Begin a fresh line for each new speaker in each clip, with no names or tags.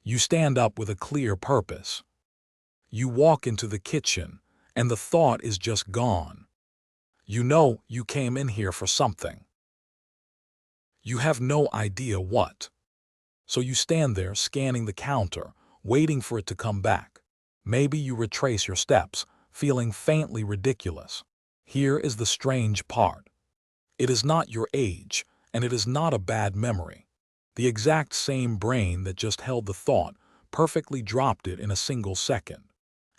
You stand up with a clear purpose. You walk into the kitchen, and the thought is just gone. You know you came in here for something. You have no idea what. So you stand there scanning the counter, waiting for it to come back. Maybe you retrace your steps, feeling faintly ridiculous. Here is the strange part. It is not your age, and it is not a bad memory. The exact same brain that just held the thought perfectly dropped it in a single second.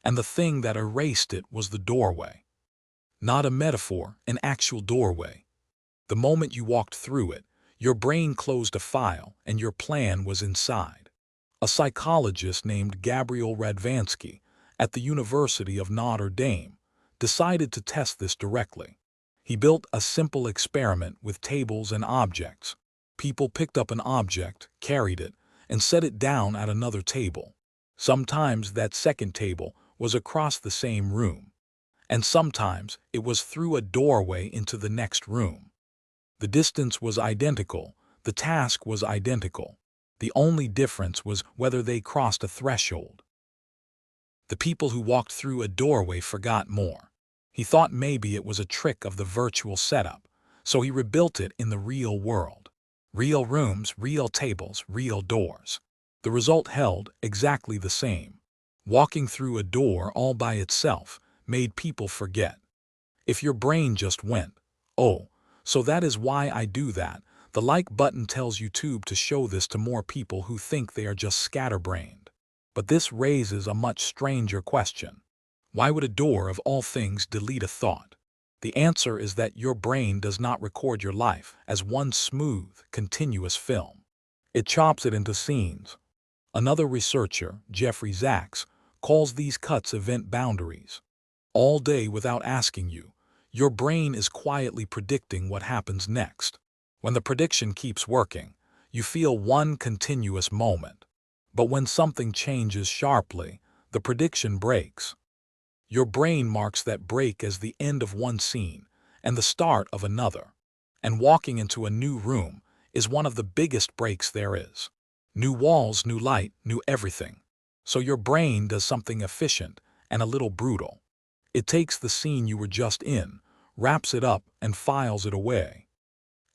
And the thing that erased it was the doorway. Not a metaphor, an actual doorway. The moment you walked through it, your brain closed a file and your plan was inside. A psychologist named Gabriel Radvansky at the University of Notre Dame decided to test this directly. He built a simple experiment with tables and objects. People picked up an object, carried it, and set it down at another table. Sometimes that second table was across the same room, and sometimes it was through a doorway into the next room. The distance was identical, the task was identical. The only difference was whether they crossed a threshold. The people who walked through a doorway forgot more. He thought maybe it was a trick of the virtual setup, so he rebuilt it in the real world. Real rooms, real tables, real doors. The result held exactly the same. Walking through a door all by itself made people forget. If your brain just went, "Oh, so that is why I do that," the like button tells YouTube to show this to more people who think they are just scatterbrained. But this raises a much stranger question. Why would a door of all things delete a thought? The answer is that your brain does not record your life as one smooth, continuous film. It chops it into scenes. Another researcher, Jeffrey Zacks, calls these cuts event boundaries. All day without asking you, your brain is quietly predicting what happens next. When the prediction keeps working, you feel one continuous moment. But when something changes sharply, the prediction breaks. Your brain marks that break as the end of one scene and the start of another. And walking into a new room is one of the biggest breaks there is. New walls, new light, new everything. So your brain does something efficient and a little brutal. It takes the scene you were just in, wraps it up, and files it away.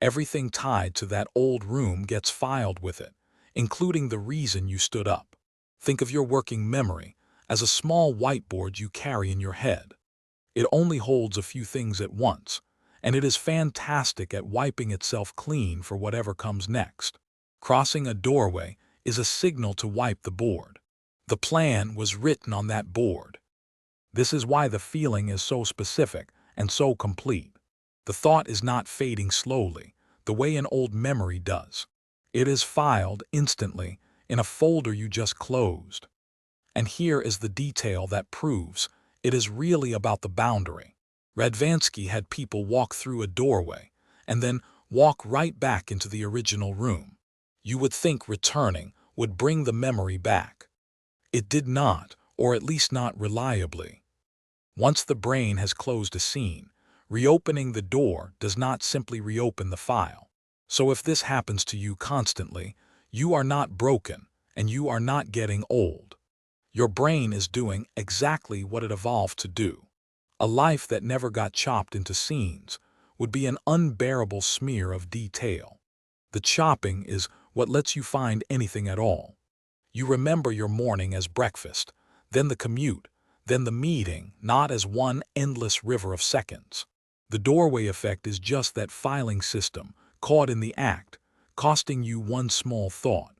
Everything tied to that old room gets filed with it, including the reason you stood up. Think of your working memory as a small whiteboard you carry in your head. It only holds a few things at once, and it is fantastic at wiping itself clean for whatever comes next. Crossing a doorway is a signal to wipe the board. The plan was written on that board. This is why the feeling is so specific and so complete. The thought is not fading slowly, the way an old memory does. It is filed instantly in a folder you just closed. And here is the detail that proves it is really about the boundary. Radvansky had people walk through a doorway and then walk right back into the original room. You would think returning would bring the memory back. It did not, or at least not reliably. Once the brain has closed a scene, reopening the door does not simply reopen the file. So if this happens to you constantly, you are not broken and you are not getting old. Your brain is doing exactly what it evolved to do. A life that never got chopped into scenes would be an unbearable smear of detail. The chopping is what lets you find anything at all. You remember your morning as breakfast, then the commute, then the meeting, not as one endless river of seconds. The doorway effect is just that filing system, caught in the act, costing you one small thought.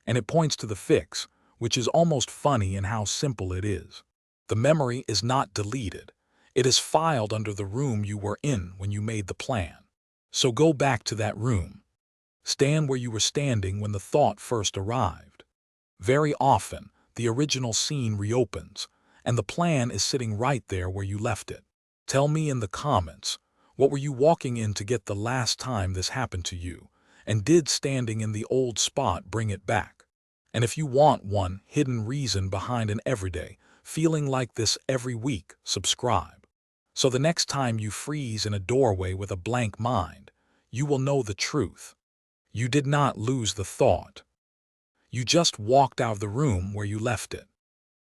And it points to the fix, which is almost funny in how simple it is. The memory is not deleted. It is filed under the room you were in when you made the plan. So go back to that room. Stand where you were standing when the thought first arrived. Very often, the original scene reopens, and the plan is sitting right there where you left it. Tell me in the comments, what were you walking in to get the last time this happened to you, and did standing in the old spot bring it back? And if you want one hidden reason behind an everyday feeling like this every week, subscribe. So the next time you freeze in a doorway with a blank mind, you will know the truth. You did not lose the thought. You just walked out of the room where you left it.